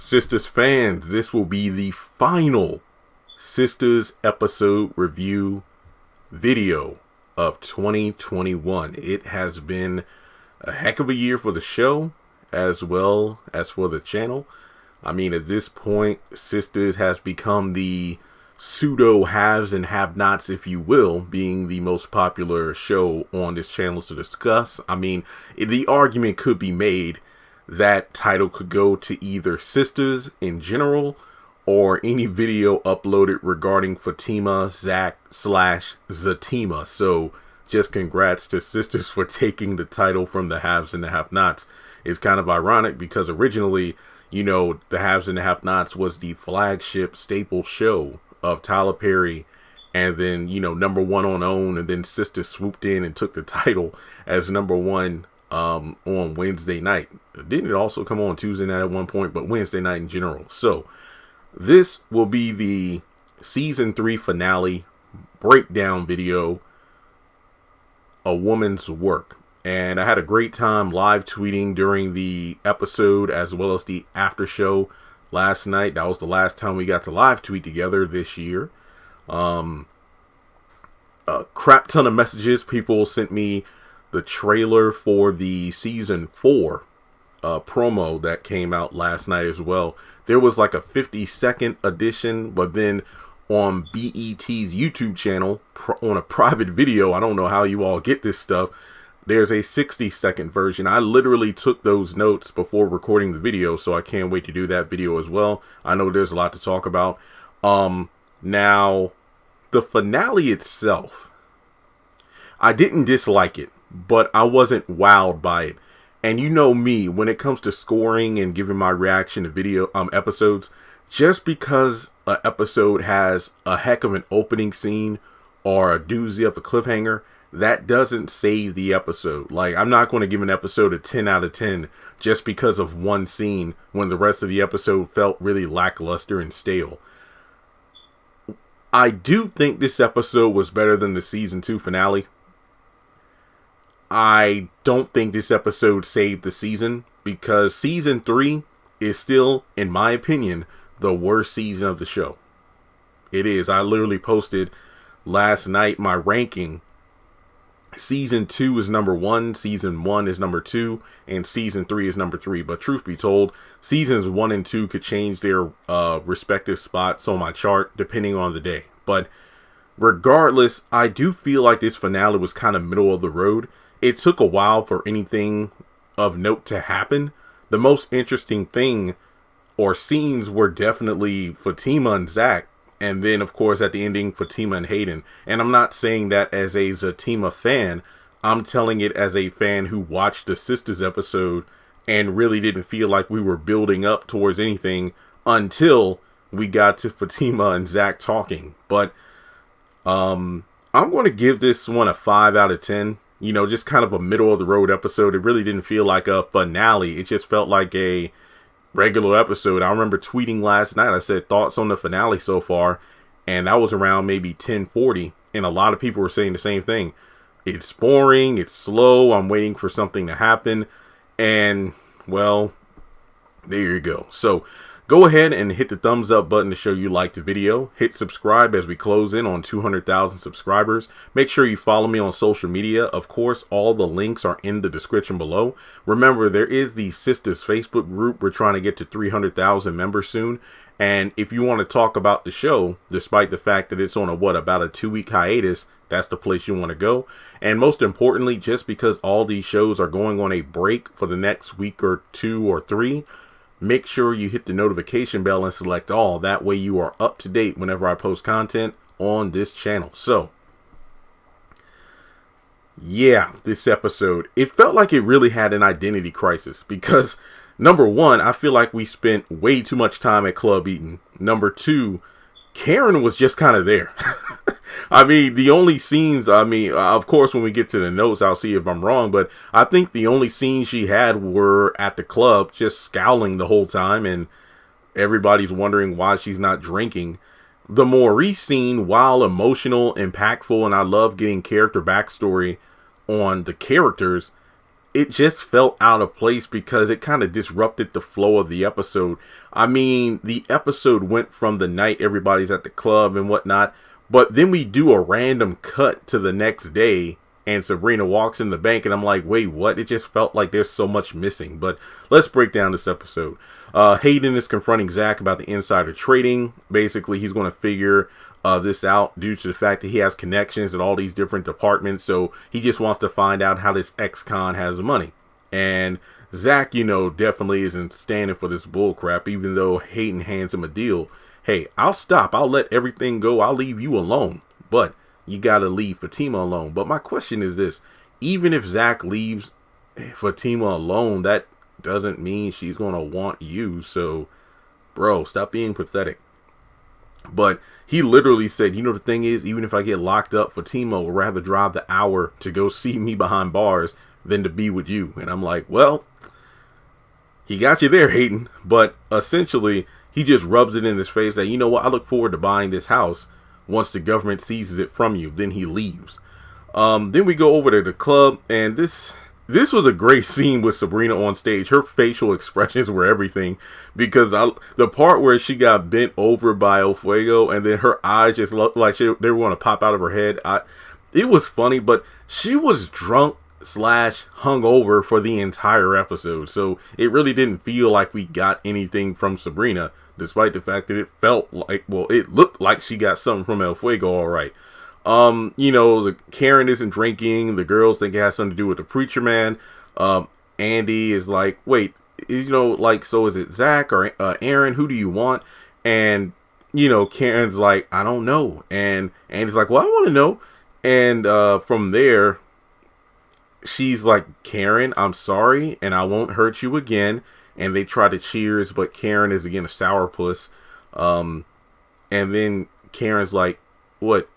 Sistas fans, this will be the final Sistas episode review video of 2021. It has been a heck of a year for the show as well as for the channel. I mean, at this point, Sistas has become the pseudo haves and have-nots, if you will, being the most popular show on this channel to discuss. I mean, the argument could be made that title could go to either Sistas in general or any video uploaded regarding Fatima, Zac / Zatima. So just congrats to Sistas for taking the title from the haves and the have-nots. It's kind of ironic because originally, you know, the haves and the have-nots was the flagship staple show of Tyler Perry, and then, you know, number one on OWN, and then Sistas swooped in and took the title as number one on Wednesday night. Didn't it also come on Tuesday night at one point, but Wednesday night in general? So this will be the season 3 finale breakdown video, A Woman's Work. And I had a great time live tweeting during the episode as well as the after show last night. That was the last time we got to live tweet together this year. A crap ton of messages. People sent me the trailer for the season 4 promo that came out last night as well. There was like a 50-second edition, but then on BET's YouTube channel on a private video, I don't know how you all get this stuff, there's a 60-second version. I literally took those notes before recording the video, so I can't wait to do that video as well. I know there's a lot to talk about. Now, the finale itself, I didn't dislike it, but I wasn't wowed by it. And you know me, when it comes to scoring and giving my reaction to video episodes, just because an episode has a heck of an opening scene or a doozy of a cliffhanger, that doesn't save the episode. Like, I'm not going to give an episode a 10 out of 10 just because of one scene when the rest of the episode felt really lackluster and stale. I do think this episode was better than the season 2 finale. I don't think this episode saved the season because season 3 is still, in my opinion, the worst season of the show. It is. I literally posted last night my ranking. Season 2 is number 1, season 1 is number 2, and season 3 is number 3. But truth be told, seasons 1 and 2 could change their respective spots on my chart depending on the day. But regardless, I do feel like this finale was kind of middle of the road. It took a while for anything of note to happen. The most interesting thing or scenes were definitely Fatima and Zac. And then, of course, at the ending, Fatima and Hayden. And I'm not saying that as a Zatima fan. I'm telling it as a fan who watched the Sistas episode and really didn't feel like we were building up towards anything until we got to Fatima and Zac talking. But I'm going to give this one a 5 out of 10. You know, just kind of a middle of the road episode. It really didn't feel like a finale. It just felt like a regular episode. I remember tweeting last night, I said thoughts on the finale so far, and that was around maybe 10:40, and a lot of people were saying the same thing. It's boring, it's slow, I'm waiting for something to happen, and well, there you go. So go ahead and hit the thumbs up button to show you liked the video. Hit subscribe as we close in on 200,000 subscribers. Make sure you follow me on social media. Of course, all the links are in the description below. Remember, there is the Sistas Facebook group. We're trying to get to 300,000 members soon. And if you want to talk about the show, despite the fact that it's on about a 2-week hiatus, that's the place you want to go. And most importantly, just because all these shows are going on a break for the next week or 2 or 3, make sure you hit the notification bell and select all. That way you are up to date whenever I post content on this channel. So, yeah, this episode, it felt like it really had an identity crisis because, number 1, I feel like we spent way too much time at Club Eaton. Number 2, Karen was just kind of there. I mean, the only scenes, of course, when we get to the notes, I'll see if I'm wrong, but I think the only scenes she had were at the club, just scowling the whole time, and everybody's wondering why she's not drinking. The Maurice scene, while emotional, impactful, and I love getting character backstory on the characters, it just felt out of place because it kind of disrupted the flow of the episode. I mean, the episode went from the night everybody's at the club and whatnot, but then we do a random cut to the next day and Sabrina walks in the bank and I'm like, wait, what? It just felt like there's so much missing. But let's break down this episode. Hayden is confronting Zac about the insider trading. Basically, he's going to figure this out due to the fact that he has connections in all these different departments. So he just wants to find out how this ex-con has the money. And Zac, definitely isn't standing for this bull crap, even though Hayden hands him a deal. Hey, I'll stop. I'll let everything go. I'll leave you alone. But you got to leave Fatima alone. But my question is this. Even if Zac leaves Fatima alone, that doesn't mean she's going to want you. So, bro, stop being pathetic. But he literally said, the thing is, even if I get locked up, Fatima would rather drive the hour to go see me behind bars than to be with you. And I'm like, well, he got you there, Hayden. But essentially, he just rubs it in his face that, what, I look forward to buying this house once the government seizes it from you. Then he leaves. Then we go over to the club, and this was a great scene with Sabrina on stage. Her facial expressions were everything, because the part where she got bent over by El Fuego and then her eyes just looked like they were going to pop out of her head. It was funny, but she was drunk / hungover for the entire episode. So it really didn't feel like we got anything from Sabrina, despite the fact that it felt like, it looked like she got something from El Fuego, all right. The Karen isn't drinking. The girls think it has something to do with the preacher man. Andy is like, wait, so is it Zac or Aaron? Who do you want? And, Karen's like, I don't know. And Andy's like, well, I want to know. And from there, she's like, Karen, I'm sorry, and I won't hurt you again. And they try to cheers, but Karen is again a sourpuss. And then Karen's like, what,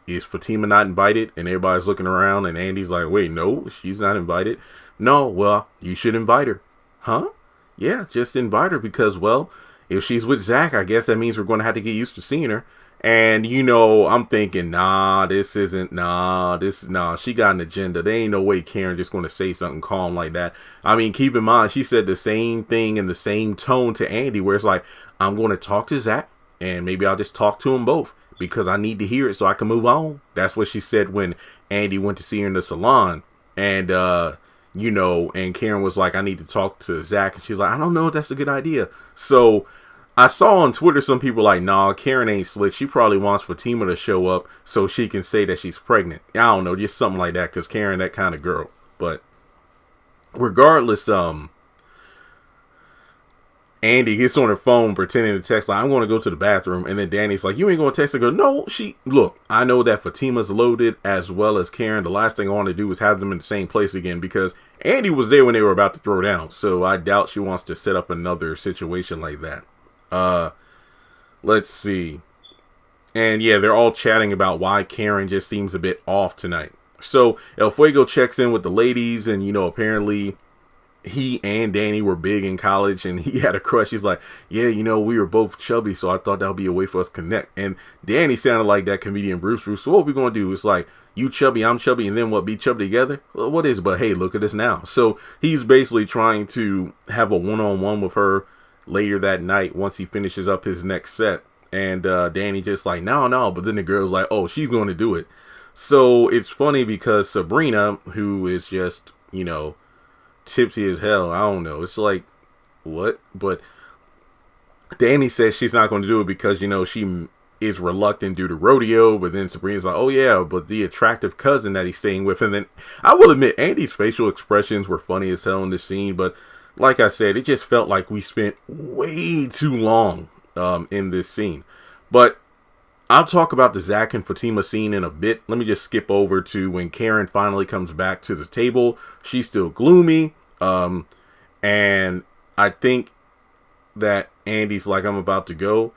is Fatima not invited? And everybody's looking around, and Andy's like, wait, no, she's not invited. No, well, you should invite her. Huh? Yeah, just invite her, because, well, if she's with Zac, I guess that means we're going to have to get used to seeing her. And, I'm thinking, she got an agenda. There ain't no way Karen just going to say something calm like that. I mean, keep in mind, she said the same thing in the same tone to Andy, where it's like, I'm going to talk to Zac, and maybe I'll just talk to them both, because I need to hear it so I can move on. That's what she said when Andy went to see her in the salon. And, and Karen was like, I need to talk to Zac. And she's like, I don't know if that's a good idea. So I saw on Twitter some people like, nah, Karen ain't slick. She probably wants Fatima to show up so she can say that she's pregnant. I don't know, just something like that, because Karen that kind of girl. But regardless, Andy gets on her phone pretending to text, like, I'm going to go to the bathroom. And then Danny's like, you ain't going to text her? Go, no, look, I know that Fatima's loaded as well as Karen. The last thing I want to do is have them in the same place again, because Andy was there when they were about to throw down. So I doubt she wants to set up another situation like that. Let's see. And yeah, they're all chatting about why Karen just seems a bit off tonight. So El Fuego checks in with the ladies, and, apparently he and Danny were big in college, and he had a crush. He's like, yeah, we were both chubby, so I thought that would be a way for us to connect. And Danny sounded like that comedian Bruce. So what we going to do? It's like, you chubby, I'm chubby, and then what, be chubby together? Well, what is it? But hey, look at us now. So he's basically trying to have a one-on-one with her later that night once he finishes up his next set. And Danny just like, no. But then the girl's like, oh, she's going to do it. So it's funny because Sabrina, who is just, tipsy as hell, I don't know, it's like, what? But Danny says she's not going to do it because, she is reluctant due to rodeo. But then Sabrina's like, oh yeah, but the attractive cousin that he's staying with. And then I will admit, Andy's facial expressions were funny as hell in this scene. But like I said, it just felt like we spent way too long in this scene. But I'll talk about the Zac and Fatima scene in a bit. Let me just skip over to when Karen finally comes back to the table. She's still gloomy. And I think that Andy's like, I'm about to go,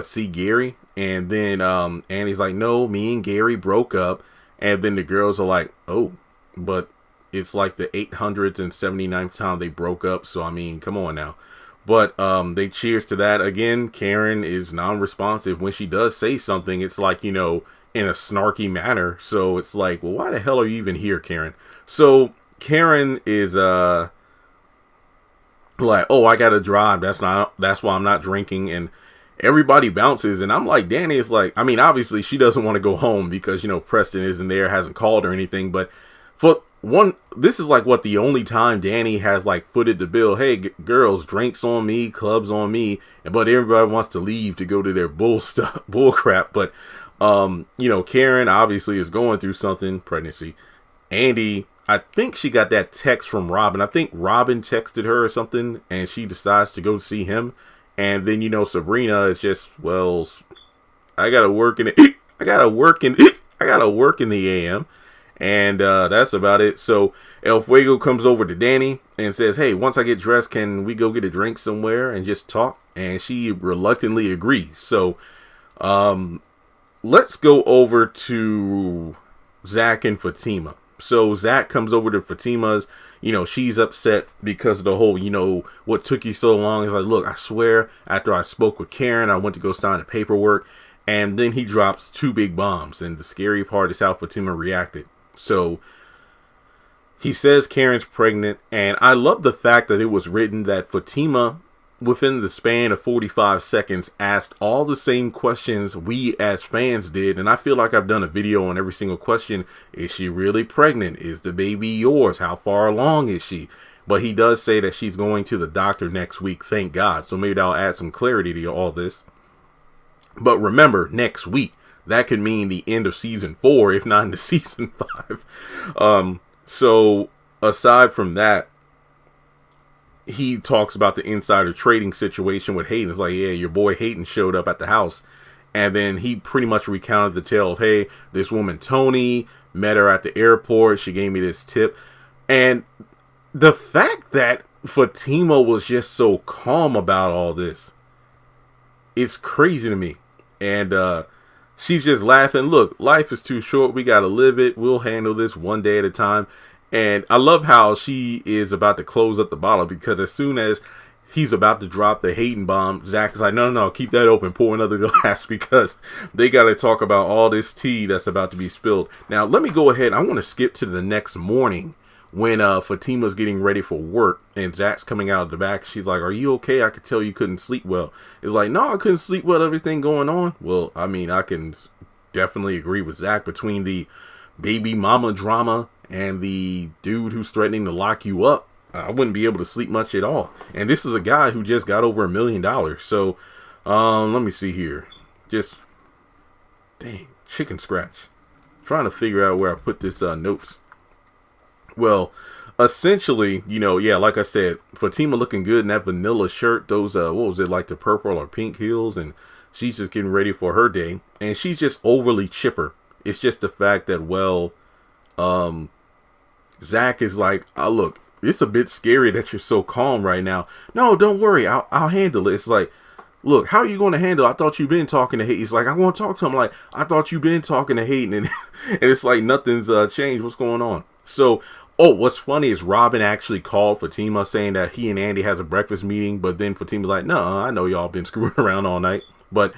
see Gary? And then Andy's like, no, me and Gary broke up. And then the girls are like, oh, but it's like the 879th time they broke up. So, I mean, come on now. But they cheers to that. Again, Karen is non-responsive. When she does say something, it's like, in a snarky manner. So it's like, well, why the hell are you even here, Karen? So Karen is like, oh, I gotta drive. That's why I'm not drinking. And everybody bounces. And I'm like, Danny is like, I mean, obviously she doesn't want to go home because, Preston isn't there, hasn't called or anything. But for one, this is like the only time Danny has like footed the bill. Hey, girls, drinks on me, clubs on me. But everybody wants to leave to go to their bull crap. But, Karen obviously is going through something, pregnancy. Andy, I think she got that text from Robin. I think Robin texted her or something, and she decides to go see him. And then, Sabrina is just, well, I gotta work in it. I gotta work in the AM. And that's about it. So El Fuego comes over to Danny and says, hey, once I get dressed, can we go get a drink somewhere and just talk? And she reluctantly agrees. So let's go over to Zac and Fatima. So Zac comes over to Fatima's, she's upset because of the whole, what took you so long. He's like, look, I swear, after I spoke with Karen, I went to go sign the paperwork. And then he drops 2 big bombs. And the scary part is how Fatima reacted. So he says Karen's pregnant. And I love the fact that it was written that Fatima, within the span of 45 seconds, asked all the same questions we as fans did. And I feel like I've done a video on every single question. Is she really pregnant? Is the baby yours? How far along is she? But he does say that she's going to the doctor next week. Thank God. So maybe that'll add some clarity to all this. But remember, next week, that could mean the end of season 4, if not into season 5. So aside from that, he talks about the insider trading situation with Hayden. It's like, yeah, your boy Hayden showed up at the house. And then he pretty much recounted the tale of, hey, this woman, Tony, met her at the airport. She gave me this tip. And the fact that Fatima was just so calm about all this is crazy to me. And she's just laughing. Look, life is too short. We got to live it. We'll handle this one day at a time. And I love how she is about to close up the bottle, because as soon as he's about to drop the Hayden bomb, Zac is like, no, keep that open. Pour another glass, because they got to talk about all this tea that's about to be spilled. Now, let me go ahead. I want to skip to the next morning when Fatima's getting ready for work and Zac's coming out of the back. She's like, are you okay? I could tell you couldn't sleep well. It's like, no, I couldn't sleep well, everything going on. Well, I mean, I can definitely agree with Zac between the baby mama drama and the dude who's threatening to lock you up. I wouldn't be able to sleep much at all. And this is a guy who just got over $1 million. So, let me see here. Just, dang, chicken scratch. Trying to figure out where I put this notes. Well, essentially, yeah, like I said, Fatima looking good in that vanilla shirt. Those, what was it, like the purple or pink heels? And she's just getting ready for her day. And she's just overly chipper. It's just the fact that, well, Zac is like, look, it's a bit scary that you're so calm right now. No, don't worry. I'll handle it. It's like, look, how are you going to handle it? I thought you've been talking to Hayden. He's like, I want to talk to him. Like, I thought you've been talking to Hayden. And it's like nothing's changed. What's going on? So, what's funny is Robin actually called Fatima saying that he and Andy has a breakfast meeting. But then Fatima's like, no, I know y'all been screwing around all night. But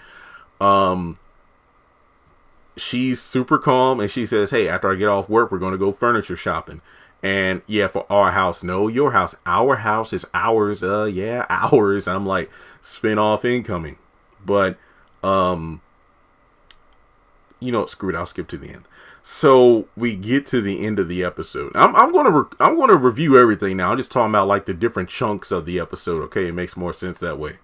she's super calm. And she says, hey, after I get off work, we're going to go furniture shopping. And yeah, for our house. No, your house. Our house is ours. Yeah, ours. I'm like, spin off incoming. But, screw it. I'll skip to the end. So we get to the end of the episode. I'm gonna review everything now. I'm just talking about like the different chunks of the episode. Okay, it makes more sense that way.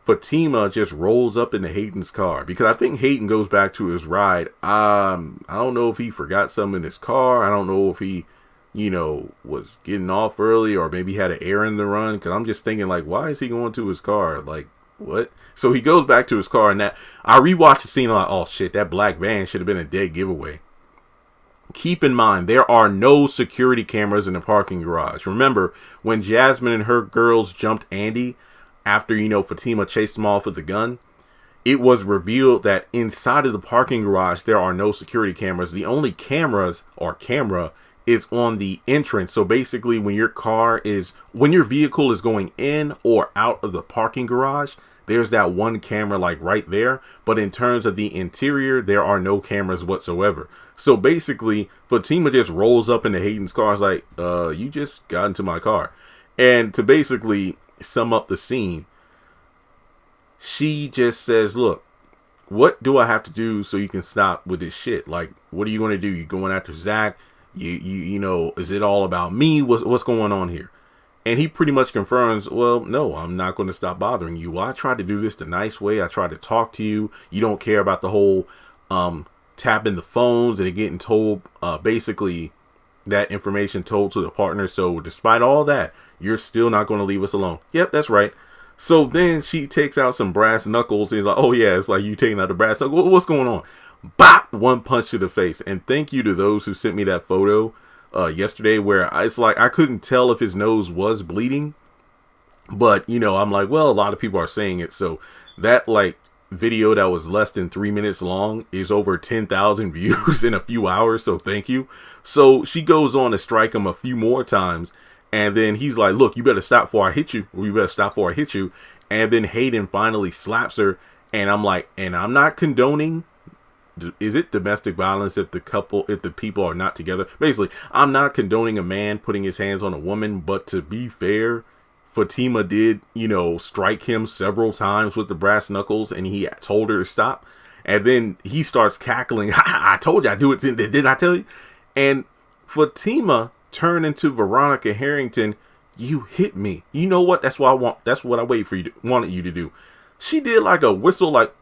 Fatima just rolls up into Hayden's car, because I think Hayden goes back to his ride. I don't know if he forgot something in his car. I don't know if he, was getting off early, or maybe had an errand to run. Because I'm just thinking, like, why is he going to his car? Like, what? So he goes back to his car, and that I rewatched the scene. I'm like, oh shit, that black van should have been a dead giveaway. Keep in mind, there are no security cameras in the parking garage. Remember when Jasmine and her girls jumped Andy after, Fatima chased them off with the gun? It was revealed that inside of the parking garage, there are no security cameras. The only cameras or camera is on the entrance. So basically when your vehicle is going in or out of the parking garage, there's that one camera like right there. But in terms of the interior, there are no cameras whatsoever. So basically Fatima just rolls up into Hayden's car. It's like, you just got into my car. And to basically sum up the scene, she just says, look, what do I have to do so you can stop with this shit? Like, what are you going to do? You going after Zac? You know, is it all about me? What's going on here? And he pretty much confirms, well, no, I'm not going to stop bothering you. Well, I tried to do this the nice way. I tried to talk to you. You don't care about the whole tapping the phones and getting told basically that information told to the partner. So despite all that, you're still not going to leave us alone. Yep, that's right. So then she takes out some brass knuckles. And he's like, oh yeah, it's like you taking out the brass knuckles. What's going on? Bop! One punch to the face. And thank you to those who sent me that photo yesterday where it's like I couldn't tell if his nose was bleeding. But, you know, I'm like, well, a lot of people are saying it. So that like video that was less than 3 minutes long is over 10,000 views in a few hours. So thank you. So she goes on to strike him a few more times. And then he's like, look, you better stop before I hit you. Or you better stop before I hit you. And then Hayden finally slaps her. And I'm like, and I'm not condoning. Is it domestic violence if the people are not together? Basically, I'm not condoning a man putting his hands on a woman. But to be fair, Fatima did, you know, strike him several times with the brass knuckles. And he told her to stop. And then he starts cackling. I told you I do it. Didn't I tell you? And Fatima turned into Veronica Harrington. You hit me. You know what? That's what I want. That's what I wanted you to do. She did like a whistle, like,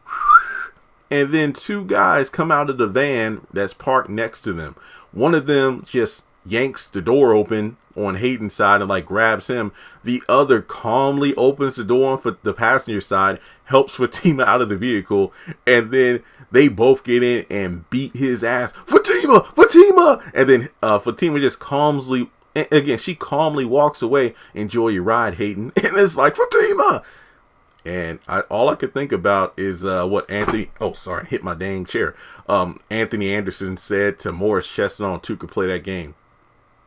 and then two guys come out of the van that's parked next to them. One of them just yanks the door open on Hayden's side and like grabs him. The other calmly opens the door on the passenger side, helps Fatima out of the vehicle, and then they both get in and beat his ass. Fatima! And then Fatima just calmly, again, she calmly walks away. Enjoy your ride, Hayden. And it's like, Fatima! And all I could think about is what Anthony, hit my dang chair. Anthony Anderson said to Maurice Chestnut who could play that game.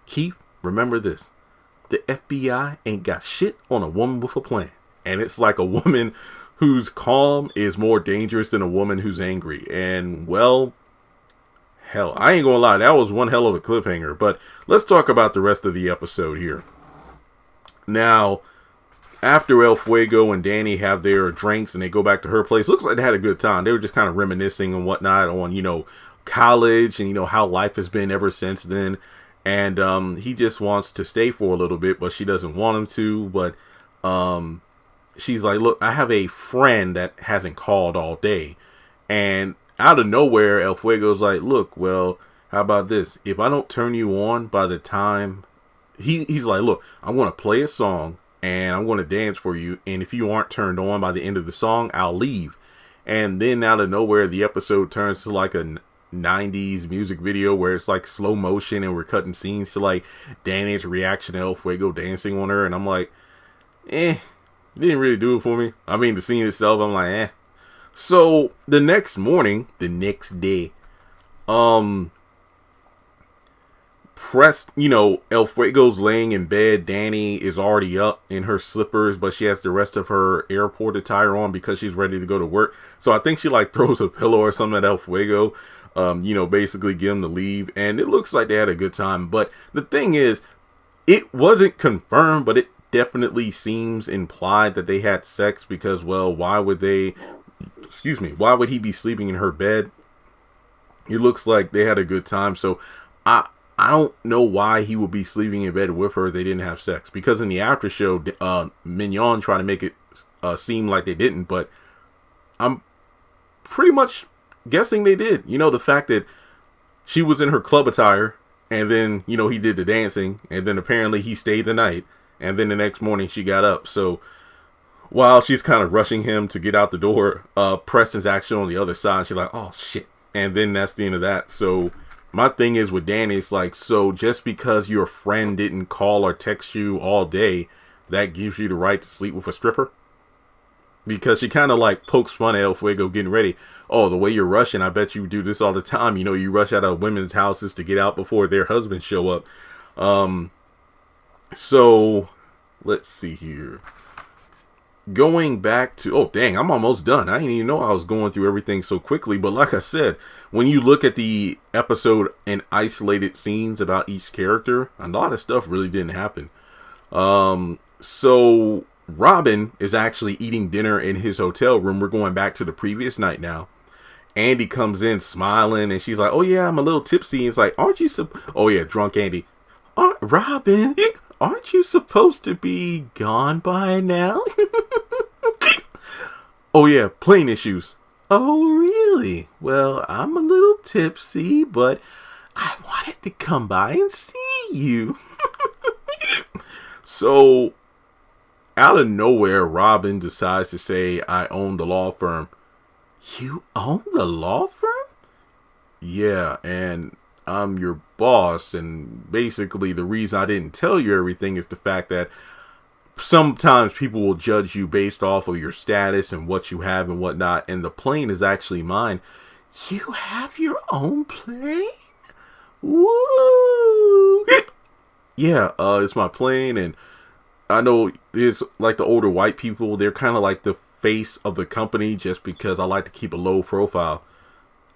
Keith, remember this. The FBI ain't got shit on a woman with a plan. And it's like a woman who's calm is more dangerous than a woman who's angry. And, well, hell, I ain't gonna lie. That was one hell of a cliffhanger. But let's talk about the rest of the episode here. Now, after El Fuego and Danny have their drinks and they go back to her place, looks like they had a good time. They were just kind of reminiscing and whatnot on, you know, college and, you know, how life has been ever since then. And he just wants to stay for a little bit, but she doesn't want him to. But she's like, look, I have a friend that hasn't called all day. And out of nowhere, El Fuego's like, look, well, how about this? If I don't turn you on by the time... He's like, look, I'm going to play a song. And I'm going to dance for you. And if you aren't turned on by the end of the song, I'll leave. And then out of nowhere, the episode turns to like a 90s music video where it's like slow motion and we're cutting scenes to like Danny's reaction to El Fuego dancing on her. And I'm like, didn't really do it for me. I mean, the scene itself, I'm like, So the next day, El Fuego's laying in bed. Danny is already up in her slippers, but she has the rest of her airport attire on because she's ready to go to work. So I think she like throws a pillow or something at El Fuego, basically get him to leave. And it looks like they had a good time. But the thing is, it wasn't confirmed, but it definitely seems implied that they had sex because, well, why would he be sleeping in her bed? It looks like they had a good time. So I don't know why he would be sleeping in bed with her if they didn't have sex. Because in the after show, Mignon tried to make it seem like they didn't. But I'm pretty much guessing they did. You know, the fact that she was in her club attire. And then, you know, he did the dancing. And then apparently he stayed the night. And then the next morning she got up. So while she's kind of rushing him to get out the door, Preston's actually on the other side. She's like, oh, shit. And then that's the end of that. So... my thing is with Danny, it's like, so just because your friend didn't call or text you all day, that gives you the right to sleep with a stripper? because she kind of like pokes fun at El Fuego getting ready. Oh, the way you're rushing, I bet you do this all the time. You know, you rush out of women's houses to get out before their husbands show up. So let's see here. Going back to, oh dang, I'm almost done. I didn't even know I was going through everything so quickly. But like I said, when you look at the episode in isolated scenes about each character, a lot of stuff really didn't happen. So Robin is actually eating dinner in his hotel room. We're going back to the previous night now. Andy comes in smiling and she's like, oh yeah, I'm a little tipsy. It's like, aren't you oh yeah, drunk Andy. Robin, aren't you supposed to be gone by now? Oh yeah, plane issues. Oh really? Well, I'm a little tipsy, but I wanted to come by and see you. So out of nowhere, Robin decides to say, I own the law firm. You own the law firm? Yeah, and I'm your boss, and basically the reason I didn't tell you everything is the fact that sometimes people will judge you based off of your status and what you have and whatnot, and the plane is actually mine. You have your own plane? Woo! Yeah, it's my plane, and I know it's like the older white people, they're kind of like the face of the company just because I like to keep a low profile.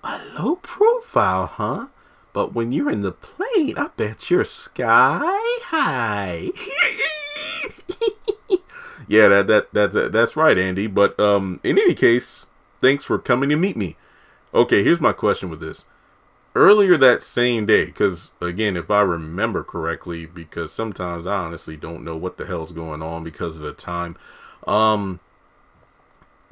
A low profile, huh? But when you're in the plane, I bet you're sky high. Yeah, that's right, Andy. But in any case, thanks for coming to meet me. Okay, here's my question with this. Earlier that same day, because again, if I remember correctly, because sometimes I honestly don't know what the hell's going on because of the time.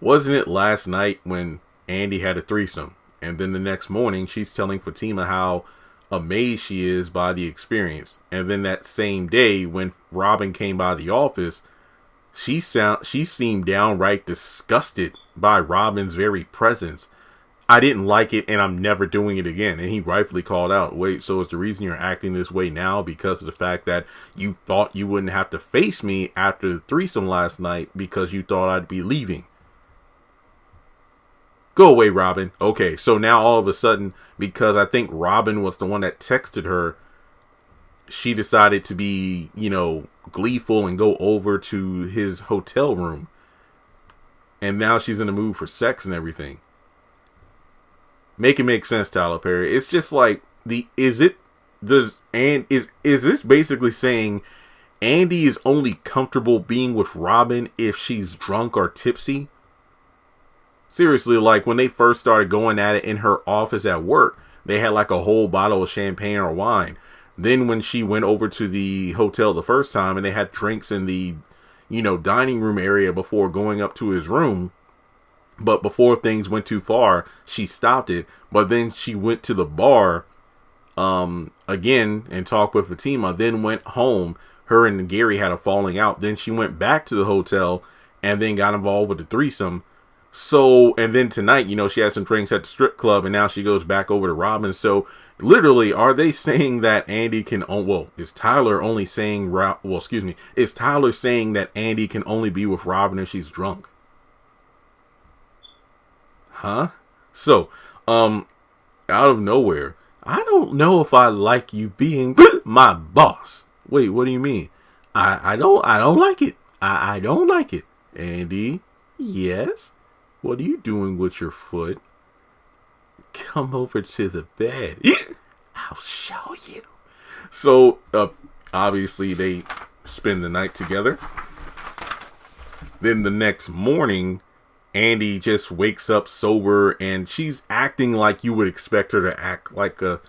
Wasn't it last night when Andy had a threesome? And then the next morning, she's telling Fatima how amazed she is by the experience. And then that same day, when Robin came by the office, she seemed downright disgusted by Robin's very presence. I didn't like it, and I'm never doing it again. And he rightfully called out, wait, so is the reason you're acting this way now because of the fact that you thought you wouldn't have to face me after the threesome last night because you thought I'd be leaving? Go away, Robin. Okay, so now all of a sudden, because I think Robin was the one that texted her, she decided to be, gleeful and go over to his hotel room. And now she's in the mood for sex and everything. Make it make sense, Tyler Perry. It's just like, is this basically saying Andy is only comfortable being with Robin if she's drunk or tipsy? Seriously, like when they first started going at it in her office at work, they had like a whole bottle of champagne or wine. Then when she went over to the hotel the first time and they had drinks in the, dining room area before going up to his room. But before things went too far, she stopped it. But then she went to the bar again and talked with Fatima, then went home. Her and Gary had a falling out. Then she went back to the hotel and then got involved with the threesome. So, and then tonight, she had some drinks at the strip club and now she goes back over to Robin. So literally, are they saying that Andy can, is Tyler only saying, is Tyler saying that Andy can only be with Robin if she's drunk? Huh? So, out of nowhere, I don't know if I like you being my boss. Wait, what do you mean? I don't like it. I don't like it. Andy, yes? What are you doing with your foot? Come over to the bed. I'll show you. So, obviously they spend the night together. Then the next morning, Andy just wakes up sober and she's acting like you would expect her to act like a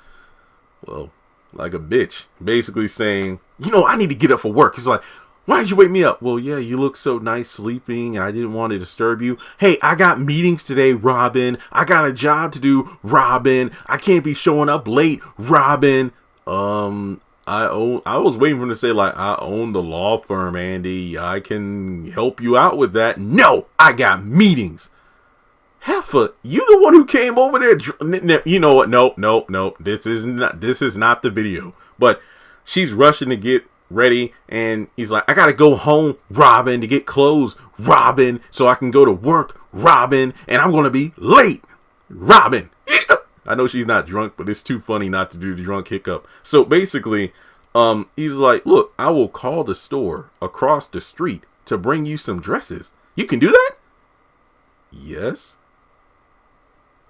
bitch. Basically saying, I need to get up for work. He's like, why did you wake me up? Well, yeah, you look so nice sleeping. I didn't want to disturb you. Hey, I got meetings today, Robin. I got a job to do, Robin. I can't be showing up late, Robin. I was waiting for him to say, like, I own the law firm, Andy. I can help you out with that. No, I got meetings. Heifer, you the one who came over there. You know what? No. This is not the video. But she's rushing to get ready, and he's like, I gotta go home, Robin, to get clothes, Robin, so I can go to work, Robin, and I'm going to be late, Robin. I know she's not drunk, but it's too funny not to do the drunk hiccup. So basically, he's like, look, I will call the store across the street to bring you some dresses. You can do that? Yes.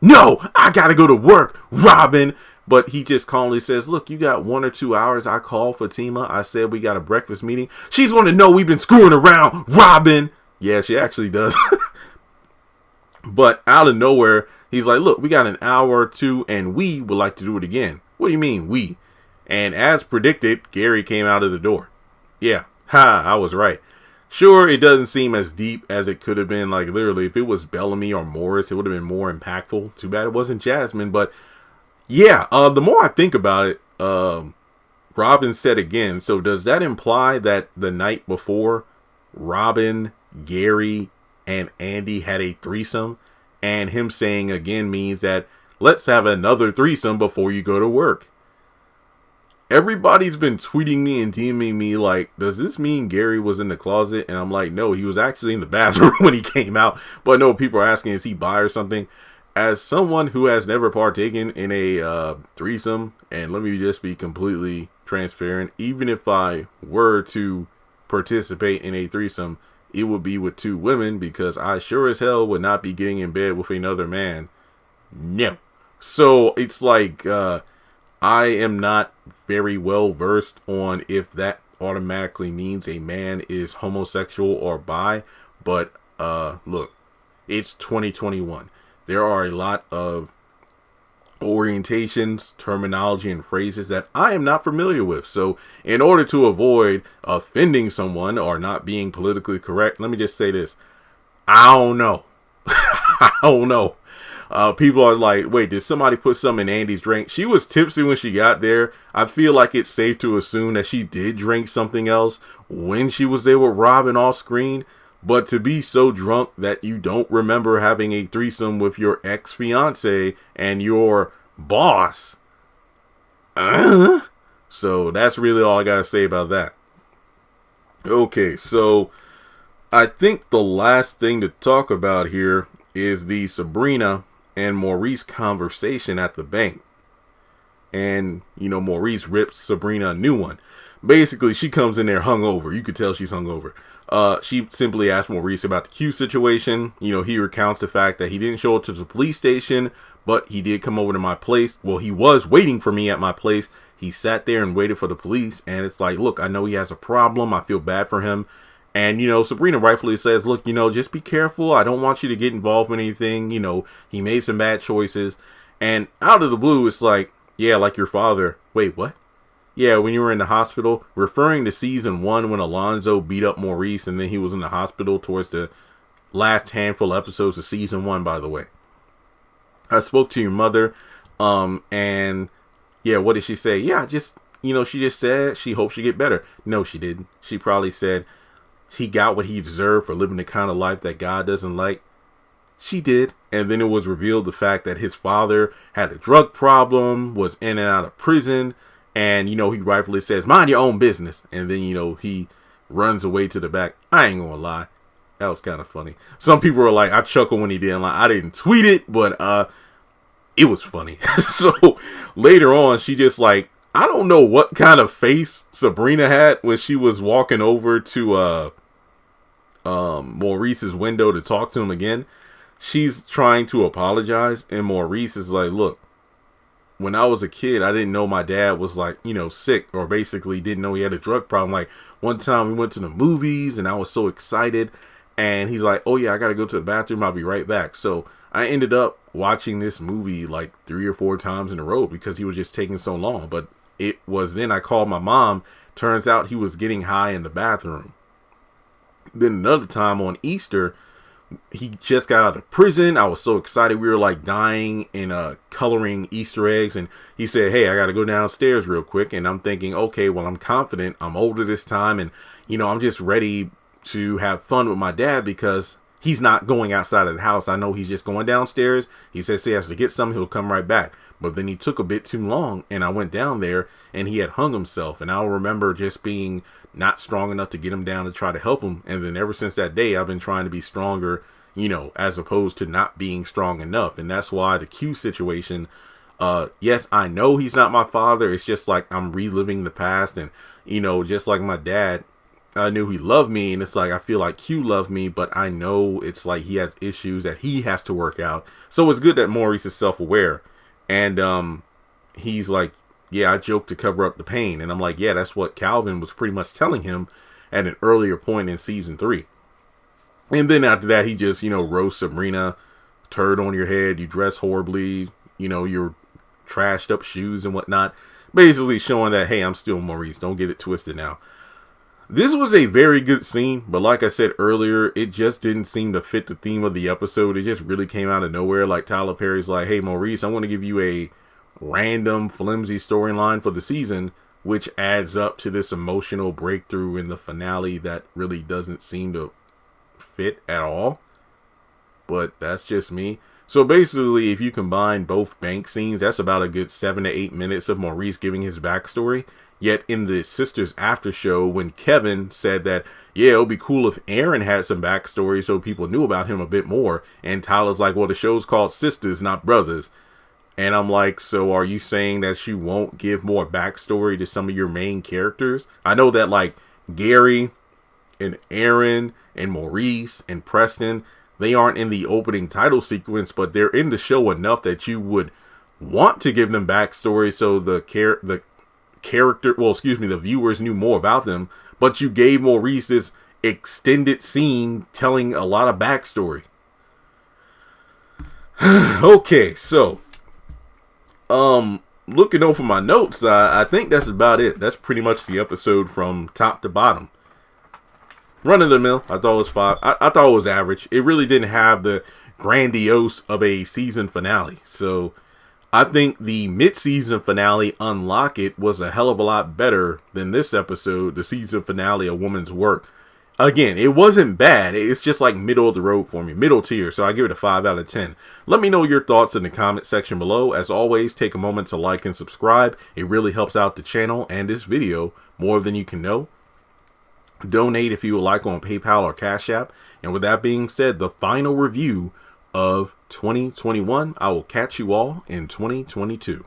No, I got to go to work, Robin. But he just calmly says, look, you got 1 or 2 hours. I called Fatima. I said we got a breakfast meeting. She's want to know we've been screwing around, Robin. Yeah, she actually does. But out of nowhere, he's like, look, we got an hour or two and we would like to do it again. What do you mean, we? And as predicted, Gary came out of the door. Yeah, I was right. Sure, it doesn't seem as deep as it could have been. Like, literally, if it was Bellamy or Maurice, it would have been more impactful. Too bad it wasn't Jasmine. But yeah, the more I think about it, Robin said again. So does that imply that the night before, Robin, Gary, and Andy had a threesome? And him saying again means that let's have another threesome before you go to work. Everybody's been tweeting me and DMing me like, does this mean Gary was in the closet? And I'm like, no, he was actually in the bathroom when he came out. But no, people are asking, is he bi or something? As someone who has never partaken in a threesome, and let me just be completely transparent, even if I were to participate in a threesome, it would be with 2 women, because I sure as hell would not be getting in bed with another man. No. So it's like, I am not very well versed on if that automatically means a man is homosexual or bi, but look, it's 2021. There are a lot of orientations, terminology, and phrases that I am not familiar with. So in order to avoid offending someone or not being politically correct, let me just say this. I don't know. I don't know. People are like, wait, did somebody put some in Andy's drink? She was tipsy when she got there. I feel like it's safe to assume that she did drink something else when she was there with Robin off screen. But to be so drunk that you don't remember having a threesome with your ex-fiance and your boss. So that's really all I got to say about that. Okay, so I think the last thing to talk about here is the Sabrina and Maurice conversation at the bank. And, you know, Maurice rips Sabrina a new one. Basically, she comes in there hungover. You could tell she's hungover. She simply asked Maurice about the Q situation. You know, he recounts the fact that he didn't show up to the police station, but he did come over to my place. Well, he was waiting for me at my place. He sat there and waited for the police. And it's like, look, I know he has a problem. I feel bad for him. And, you know, Sabrina rightfully says, look, you know, just be careful. I don't want you to get involved in anything. You know, he made some bad choices. And out of the blue, it's like, yeah, like your father. Wait, what? Yeah, when you were in the hospital, referring to season 1 when Alonzo beat up Maurice and then he was in the hospital towards the last handful of episodes of season 1, by the way. I spoke to your mother, and yeah, what did she say? Yeah, just, you know, she just said she hopes you get better. No, she didn't. She probably said he got what he deserved for living the kind of life that God doesn't like. She did. And then it was revealed the fact that his father had a drug problem, was in and out of prison. And, you know, he rightfully says, mind your own business. And then, you know, he runs away to the back. I ain't gonna lie. That was kind of funny. Some people were like, I chuckled when he didn't lie. I didn't tweet it, but it was funny. So later on, she just like, I don't know what kind of face Sabrina had when she was walking over to Maurice's window to talk to him again. She's trying to apologize. And Maurice is like, look, when I was a kid, I didn't know my dad was like, you know, sick, or basically didn't know he had a drug problem. Like one time we went to the movies and I was so excited and he's like, oh yeah, I got to go to the bathroom. I'll be right back. So I ended up watching this movie like 3 or 4 times in a row because he was just taking so long. But it was then I called my mom. Turns out he was getting high in the bathroom. Then another time on Easter, he just got out of prison. I was so excited. We were like dying and coloring Easter eggs. And he said, hey, I got to go downstairs real quick. And I'm thinking, okay, well, I'm confident. I'm older this time. And, you know, I'm just ready to have fun with my dad because he's not going outside of the house. I know he's just going downstairs. He says he has to get something. He'll come right back. But then he took a bit too long, and I went down there, and he had hung himself. And I'll remember just being not strong enough to get him down to try to help him. And then ever since that day, I've been trying to be stronger, you know, as opposed to not being strong enough. And that's why the Q situation, yes, I know he's not my father. It's just like I'm reliving the past. And, you know, just like my dad, I knew he loved me, and it's like I feel like Q loved me, but I know it's like he has issues that he has to work out. So it's good that Maurice is self-aware. And he's like, yeah, I joke to cover up the pain. And I'm like, yeah, that's what Calvin was pretty much telling him at an earlier point in season 3. And then after that, he just, you know, roast Sabrina, turd on your head, you dress horribly, you know, your trashed up shoes and whatnot. Basically showing that, hey, I'm still Maurice. Don't get it twisted now. This was a very good scene, but like I said earlier, it just didn't seem to fit the theme of the episode. It just really came out of nowhere. Like Tyler Perry's like, hey, Maurice, I want to give you a random flimsy storyline for the season, which adds up to this emotional breakthrough in the finale that really doesn't seem to fit at all. But that's just me. So basically, if you combine both bank scenes, that's about a good 7 to 8 minutes of Maurice giving his backstory. Yet in the Sistas after show, when Kevin said that, yeah, it would be cool if Aaron had some backstory so people knew about him a bit more. And Tyler's like, well, the show's called Sistas, not Brothers. And I'm like, so are you saying that you won't give more backstory to some of your main characters? I know that like Gary and Aaron and Maurice and Preston, they aren't in the opening title sequence, but they're in the show enough that you would want to give them backstory so the viewers knew more about them. But you gave Maurice this extended scene telling a lot of backstory. Okay, so looking over my notes, I think that's about it. That's pretty much the episode from top to bottom. Run of the mill. I thought it was 5. I thought it was average. It really didn't have the grandiose of a season finale. So I think the mid-season finale, Unlock It, was a hell of a lot better than this episode, the season finale, A Woman's Work. Again, it wasn't bad. It's just like middle of the road for me, middle tier. So I give it a 5 out of 10. Let me know your thoughts in the comment section below. As always, take a moment to like and subscribe. It really helps out the channel and this video more than you can know. Donate if you would like on PayPal or Cash App. And with that being said, the final review of 2021. I will catch you all in 2022.